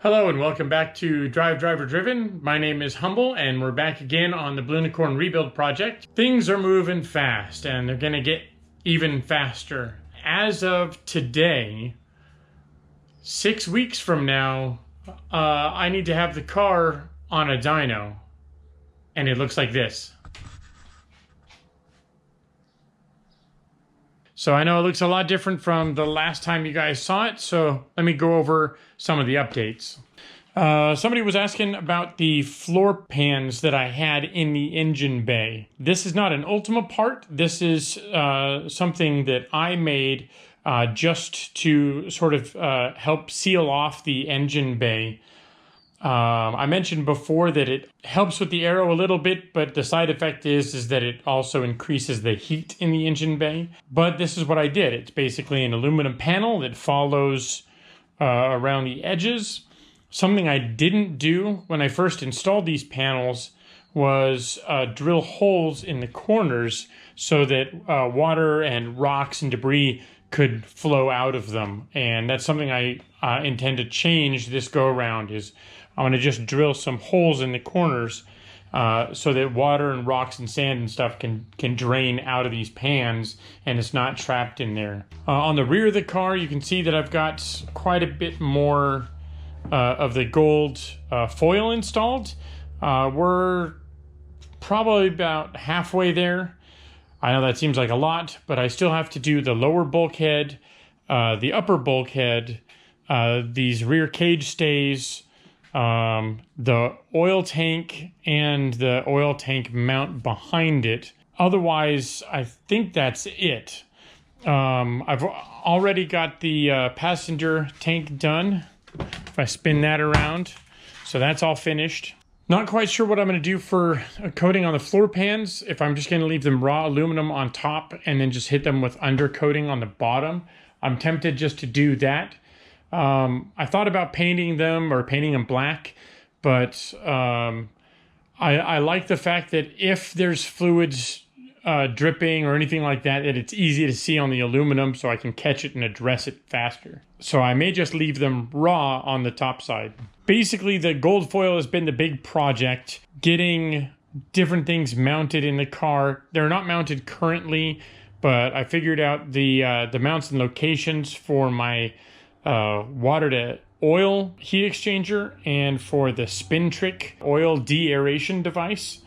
Hello and welcome back to DriveDriverDriven. My name is Humble and we're back again on the Blunicorn rebuild project. Things are moving fast and they're going to get even faster. As of today, 6 weeks from now, I need to have the car on a dyno. And it looks like this. So I know it looks a lot different from the last time you guys saw it, so let me go over some of the updates. Somebody was asking about the floor pans that I had in the engine bay. This is not an Ultima part. This is something that I made just to sort of help seal off the engine bay. I mentioned before that it helps with the aero a little bit, but the side effect is that it also increases the heat in the engine bay. But this is what I did. It's basically an aluminum panel that follows around the edges. Something I didn't do when I first installed these panels was drill holes in the corners so that water and rocks and debris could flow out of them. And that's something I intend to change this go around. I'm going to just drill some holes in the corners so that water and rocks and sand and stuff can drain out of these pans and it's not trapped in there. On the rear of the car, you can see that I've got quite a bit more of the gold foil installed. We're probably about halfway there. I know that seems like a lot, but I still have to do the lower bulkhead, the upper bulkhead, these rear cage stays, the oil tank, and the oil tank mount behind it. Otherwise, I think that's it. I've already got the passenger tank done. If I spin that around, so that's all finished. Not quite sure what I'm going to do for a coating on the floor pans, if I'm just going to leave them raw aluminum on top and then just hit them with undercoating on the bottom. I'm tempted just to do that. I thought about painting them or painting them black, but I like the fact that if there's fluids dripping or anything like that, that it's easy to see on the aluminum so I can catch it and address it faster. So I may just leave them raw on the top side. Basically, the gold foil has been the big project, getting different things mounted in the car. They're not mounted currently, but I figured out the mounts and locations for my water to oil heat exchanger and for the spin trick oil de-aeration device,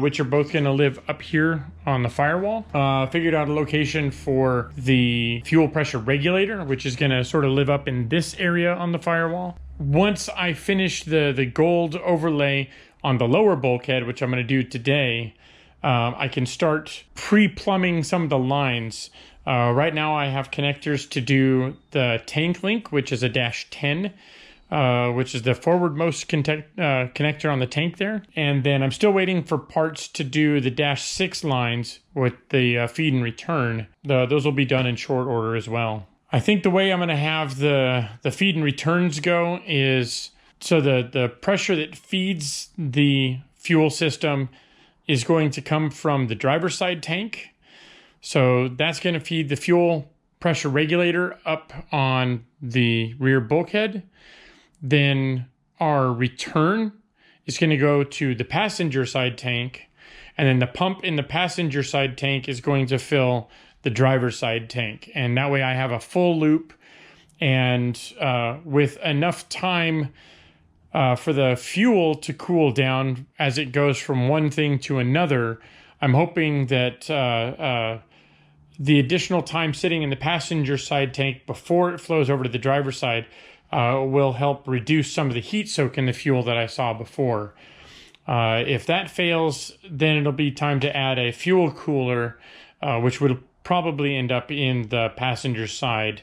which are both going to live up here on the firewall. Figured out a location for the fuel pressure regulator, which is going to sort of live up in this area on the firewall. Once I finish the gold overlay on the lower bulkhead, which I'm going to do today, I can start pre-plumbing some of the lines. Right now I have connectors to do the tank link, which is a -10, which is the forwardmost connector on the tank there. And then I'm still waiting for parts to do the -6 lines with the feed and return. Those will be done in short order as well. I think the way I'm going to have the feed and returns go is so the pressure that feeds the fuel system is going to come from the driver's side tank. So that's going to feed the fuel pressure regulator up on the rear bulkhead. Then our return is going to go to the passenger side tank. And then the pump in the passenger side tank is going to fill the driver's side tank. And that way I have a full loop. And with enough time for the fuel to cool down as it goes from one thing to another, I'm hoping that the additional time sitting in the passenger side tank before it flows over to the driver's side will help reduce some of the heat soak in the fuel that I saw before. If that fails, then it'll be time to add a fuel cooler, which would probably end up in the passenger side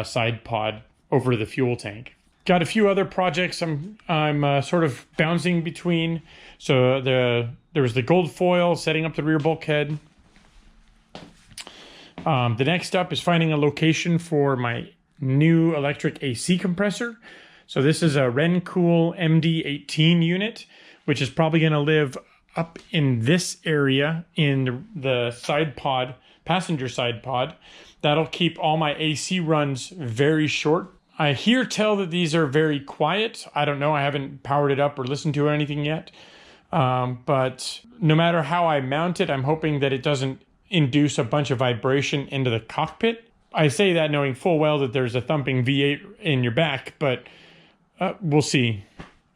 side pod over the fuel tank. Got a few other projects I'm sort of bouncing between. So there was the gold foil, setting up the rear bulkhead. The next up is finding a location for my new electric AC compressor. So this is a Rencool MD18 unit, which is probably going to live up in this area in the side pod, passenger side pod. That'll keep all my AC runs very short. I hear tell that these are very quiet. I don't know. I haven't powered it up or listened to it or anything yet. But no matter how I mount it, I'm hoping that it doesn't induce a bunch of vibration into the cockpit. I say that knowing full well that there's a thumping V8 in your back, but we'll see.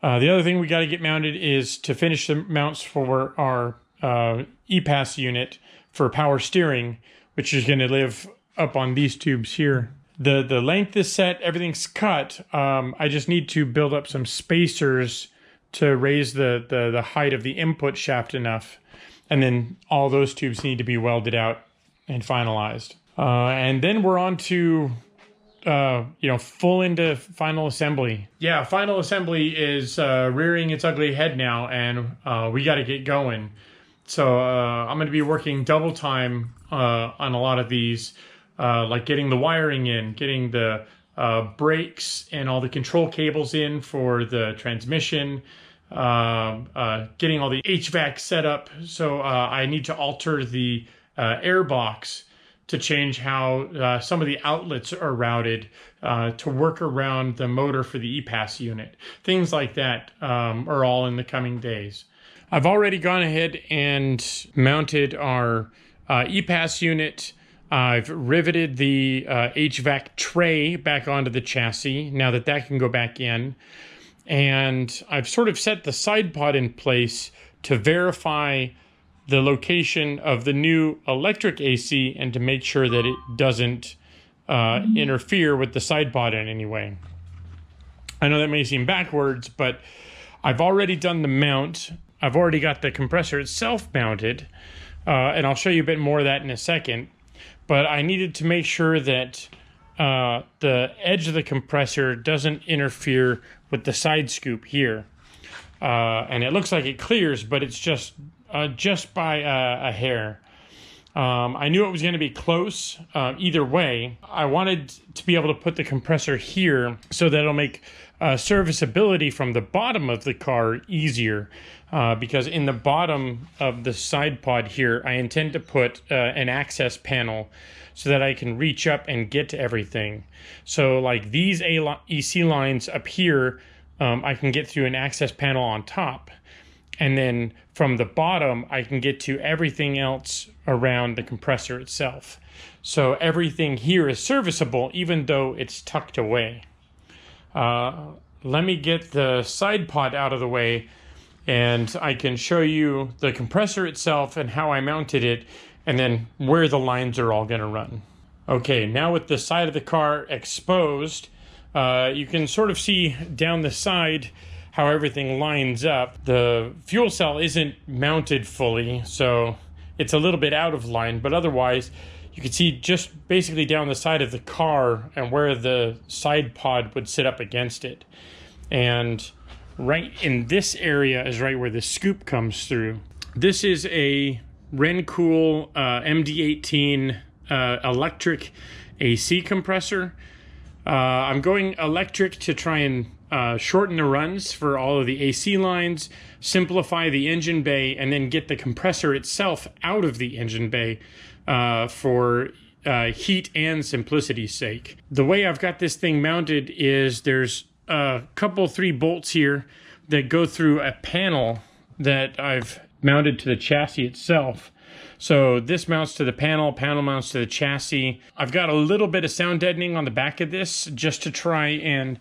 The other thing we got to get mounted is to finish the mounts for our EPAS unit for power steering, which is going to live up on these tubes here. The length is set, everything's cut. I just need to build up some spacers to raise the height of the input shaft enough. And then all those tubes need to be welded out and finalized. And then we're on to full into final assembly. Yeah, final assembly is rearing its ugly head now, and we got to get going. So I'm going to be working double time on a lot of these, like getting the wiring in, getting the brakes and all the control cables in for the transmission, getting all the HVAC set up. So I need to alter the air box to change how some of the outlets are routed to work around the motor for the EPAS unit. Things like that are all in the coming days. I've already gone ahead and mounted our EPAS unit. I've riveted the HVAC tray back onto the chassis now that can go back in. And I've sort of set the side pod in place to verify the location of the new electric AC and to make sure that it doesn't interfere with the side pod in any way. I know that may seem backwards, but I've already done the mount. I've already got the compressor itself mounted, and I'll show you a bit more of that in a second. But I needed to make sure that the edge of the compressor doesn't interfere with the side scoop here. And it looks like it clears, but it's just by a hair. I knew it was going to be close either way. I wanted to be able to put the compressor here so that it'll make serviceability from the bottom of the car easier. Because in the bottom of the side pod here, I intend to put an access panel so that I can reach up and get to everything. So like these EC lines up here, I can get through an access panel on top. And then from the bottom, I can get to everything else around the compressor itself. So everything here is serviceable, even though it's tucked away. Let me get the side pod out of the way, and I can show you the compressor itself and how I mounted it, and then where the lines are all going to run. Okay, now with the side of the car exposed, you can sort of see down the side how everything lines up. The fuel cell isn't mounted fully, so it's a little bit out of line, but otherwise you can see just basically down the side of the car and where the side pod would sit up against it. And right in this area is right where the scoop comes through. This is a Rencool MD18 Electric AC compressor. I'm going electric to try and shorten the runs for all of the AC lines, simplify the engine bay, and then get the compressor itself out of the engine bay for heat and simplicity's sake. The way I've got this thing mounted is there's a couple 3 bolts here that go through a panel that I've mounted to the chassis itself. So this mounts to the panel mounts to the chassis. I've got a little bit of sound deadening on the back of this just to try and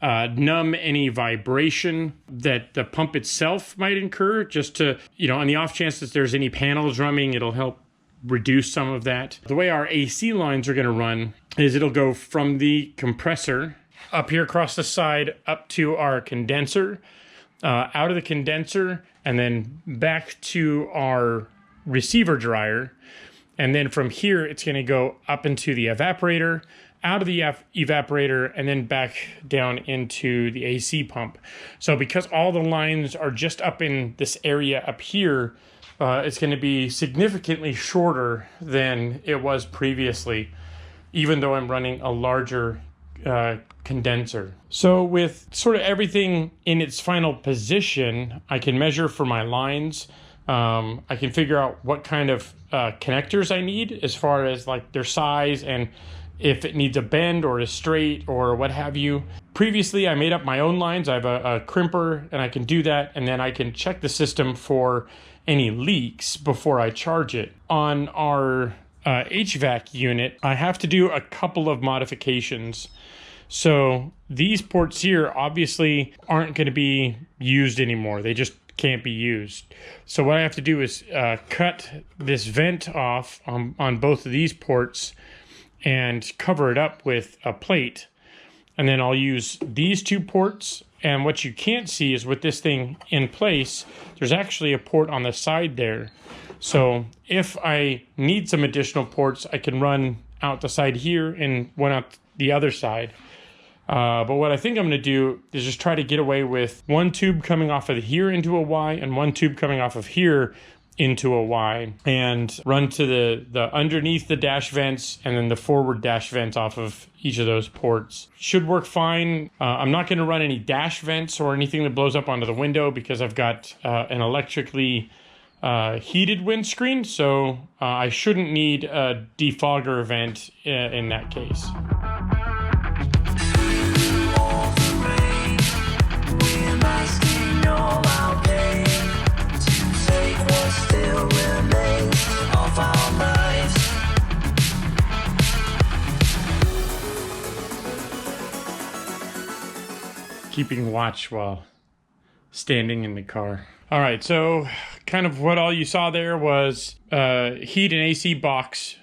numb any vibration that the pump itself might incur, just to, on the off chance that there's any panel drumming, it'll help reduce some of that. The way our AC lines are going to run is it'll go from the compressor up here across the side up to our condenser, out of the condenser, and then back to our receiver dryer. And then from here, it's going to go up into the evaporator, out of the evaporator, and then back down into the AC pump. So because all the lines are just up in this area up here, it's going to be significantly shorter than it was previously, even though I'm running a larger condenser. So with sort of everything in its final position, I can measure for my lines. I can figure out what kind of connectors I need as far as like their size and if it needs a bend or a straight or what have you. Previously, I made up my own lines. I have a crimper and I can do that. And then I can check the system for any leaks before I charge it. On our HVAC unit, I have to do a couple of modifications. So these ports here obviously aren't going to be used anymore. They just can't be used. So what I have to do is cut this vent off on both of these ports and cover it up with a plate. And then I'll use these two ports. And what you can't see is with this thing in place, there's actually a port on the side there. So if I need some additional ports, I can run out the side here and one out the other side. But what I think I'm going to do is just try to get away with one tube coming off of here into a Y and one tube coming off of here into a Y, and run to the underneath the dash vents and then the forward dash vents off of each of those ports. Should work fine. I'm not going to run any dash vents or anything that blows up onto the window because I've got an electrically heated windscreen, so I shouldn't need a defogger vent in that case. Keeping watch while standing in the car. All right, so kind of what all you saw there was heat and AC box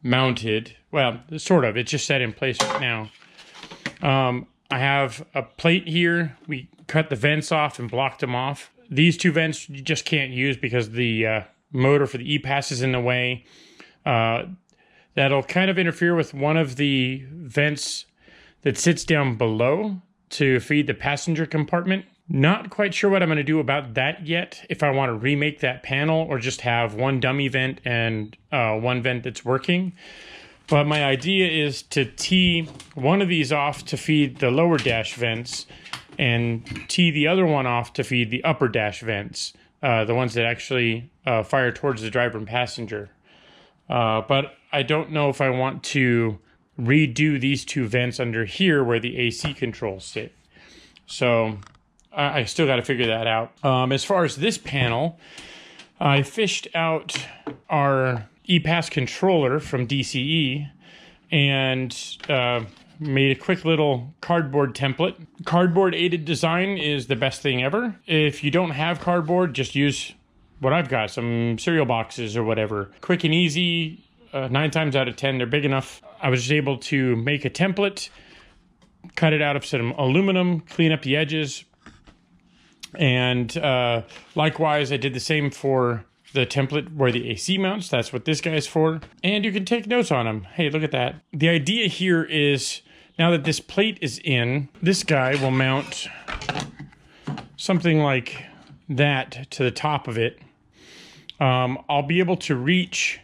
mounted. Well, sort of. It's just set in place right now. I have a plate here. We cut the vents off and blocked them off. These two vents you just can't use because the motor for the EPAS is in the way. That'll kind of interfere with one of the vents that sits down below to feed the passenger compartment. Not quite sure what I'm going to do about that yet, if I want to remake that panel or just have one dummy vent and one vent that's working. But my idea is to tee one of these off to feed the lower dash vents and tee the other one off to feed the upper dash vents, the ones that actually fire towards the driver and passenger. But I don't know if I want to redo these two vents under here where the AC controls sit. So I still got to figure that out. As far as this panel, I fished out our EPAS controller from DCE and made a quick little cardboard template. Cardboard aided design is the best thing ever. If you don't have cardboard, just use what I've got, some cereal boxes or whatever. Quick and easy, 9 times out of 10, they're big enough. I was just able to make a template, cut it out of some aluminum, clean up the edges, and likewise, I did the same for the template where the AC mounts. That's what this guy's for. And you can take notes on them. Hey, look at that. The idea here is, now that this plate is in, this guy will mount something like that to the top of it. I'll be able to reach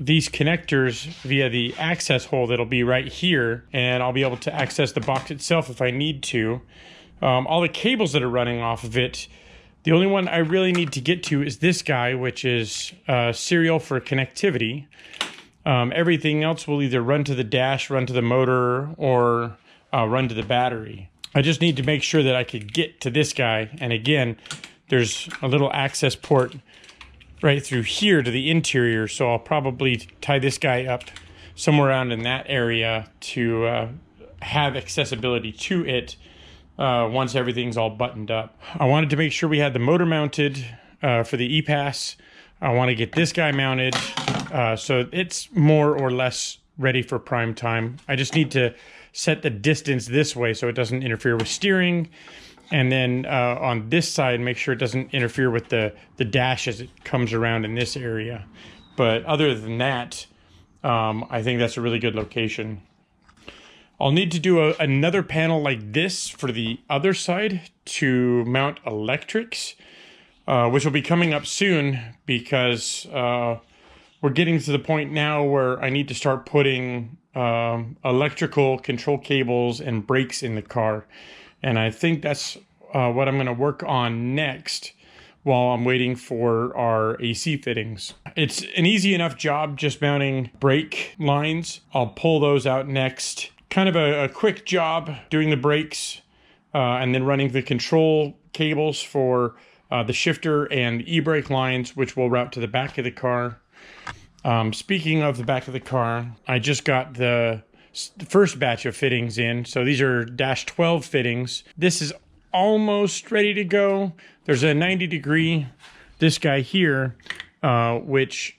these connectors via the access hole that'll be right here, and I'll be able to access the box itself if I need to. All the cables that are running off of it, the only one I really need to get to is this guy, which is serial for connectivity. Everything else will either run to the dash, run to the motor, or run to the battery. I just need to make sure that I could get to this guy. And again, there's a little access port right through here to the interior, so I'll probably tie this guy up somewhere around in that area to have accessibility to it once everything's all buttoned up. I wanted to make sure we had the motor mounted for the EPAS. I want to get this guy mounted so it's more or less ready for prime time. I just need to set the distance this way so it doesn't interfere with steering. And then on this side, make sure it doesn't interfere with the dash as it comes around in this area. But other than that, I think that's a really good location. I'll need to do another panel like this for the other side to mount electrics, which will be coming up soon because we're getting to the point now where I need to start putting electrical control cables and brakes in the car. And I think that's what I'm going to work on next. while I'm waiting for our AC fittings. It's an easy enough job just mounting brake lines. I'll pull those out next. Kind of a quick job doing the brakes and then running the control cables for the shifter and the e-brake lines, which will route to the back of the car. Speaking of the back of the car, I just got the first batch of fittings in. So these are -12 fittings. This is almost ready to go. There's a 90-degree, this guy here, which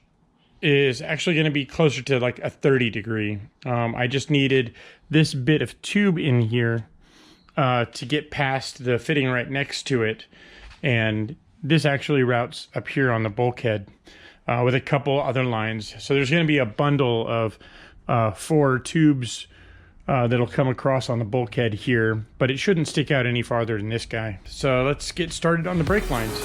is actually going to be closer to like a 30-degree. I just needed this bit of tube in here to get past the fitting right next to it. And this actually routes up here on the bulkhead with a couple other lines. So there's going to be a bundle of 4 tubes that'll come across on the bulkhead here, but it shouldn't stick out any farther than this guy. So let's get started on the brake lines.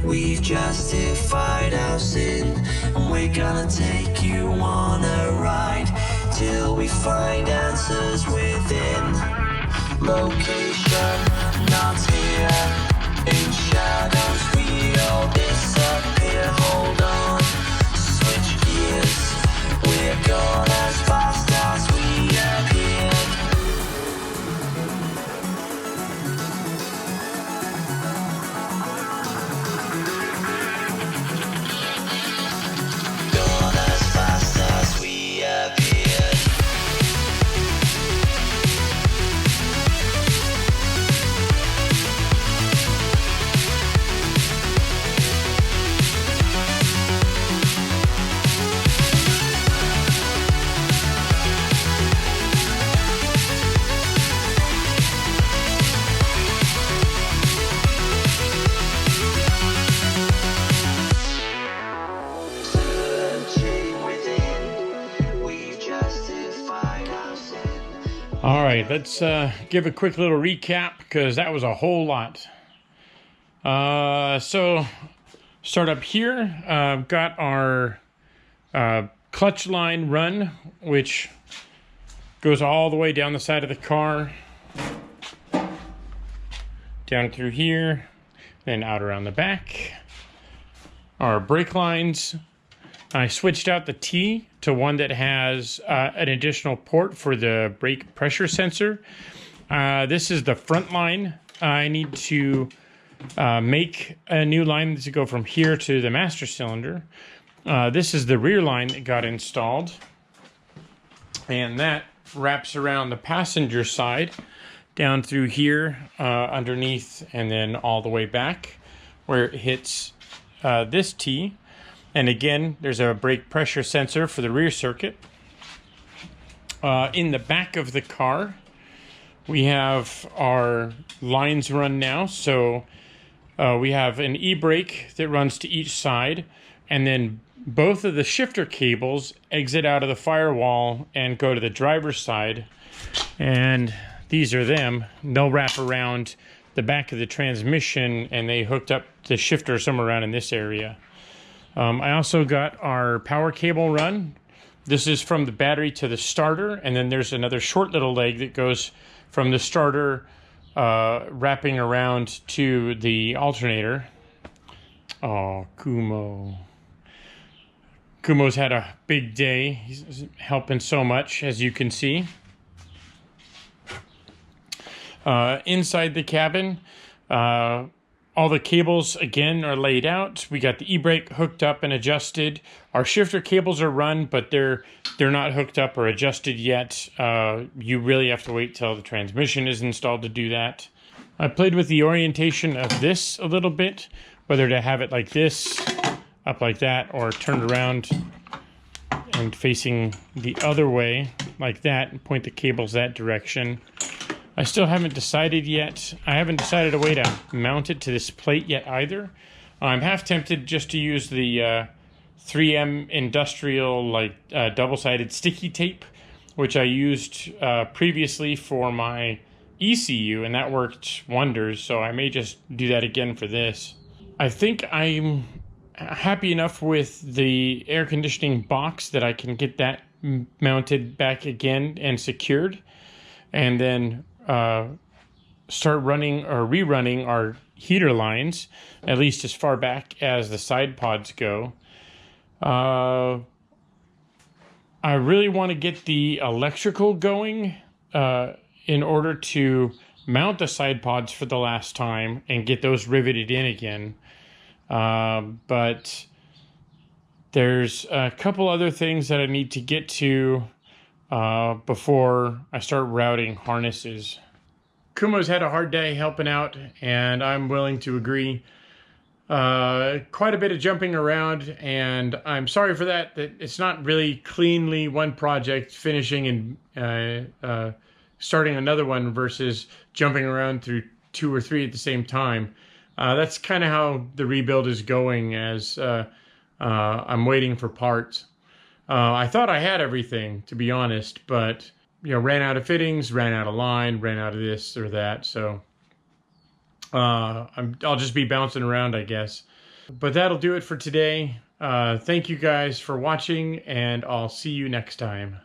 We've justified our sin, and we're gonna take you on a ride till we find answers within. Location not here, in shadows we all disappear. Hold on, switch gears, we're gone as fast as we appeared. All right, let's give a quick little recap because that was a whole lot. So start up here. Got our clutch line run, which goes all the way down the side of the car, down through here, then out around the back. Our brake lines. I switched out the T to one that has an additional port for the brake pressure sensor. This is the front line. I need to make a new line to go from here to the master cylinder. This is the rear line that got installed. And that wraps around the passenger side, down through here, underneath, and then all the way back, where it hits this T. And again, there's a brake pressure sensor for the rear circuit. In the back of the car, we have our lines run now. So we have an e-brake that runs to each side, and then both of the shifter cables exit out of the firewall and go to the driver's side. And these are them. They'll wrap around the back of the transmission, and they hooked up the shifter somewhere around in this area. I also got our power cable run. This is from the battery to the starter, and then there's another short little leg that goes from the starter wrapping around to the alternator. Oh, Kumo. Kumo's had a big day. He's helping so much, as you can see. Inside the cabin, all the cables, again, are laid out. We got the e-brake hooked up and adjusted. Our shifter cables are run, but they're not hooked up or adjusted yet. You really have to wait till the transmission is installed to do that. I played with the orientation of this a little bit, whether to have it like this, up like that, or turned around and facing the other way like that and point the cables that direction. I still haven't decided yet. I haven't decided a way to mount it to this plate yet either. I'm half tempted just to use the 3M industrial double-sided sticky tape, which I used previously for my ECU, and that worked wonders, so I may just do that again for this. I think I'm happy enough with the air conditioning box that I can get that mounted back again and secured, and then start running or rerunning our heater lines, at least as far back as the side pods go. I really want to get the electrical going in order to mount the side pods for the last time and get those riveted in again. But there's a couple other things that I need to get to before I start routing harnesses. Kumo's had a hard day helping out, and I'm willing to agree. Quite a bit of jumping around, and I'm sorry for that it's not really cleanly one project finishing and starting another one versus jumping around through 2 or 3 at the same time. That's kind of how the rebuild is going, as I'm waiting for parts. I thought I had everything, to be honest, but ran out of fittings, ran out of line, ran out of this or that, so I'll just be bouncing around, I guess. But that'll do it for today. Thank you guys for watching, and I'll see you next time.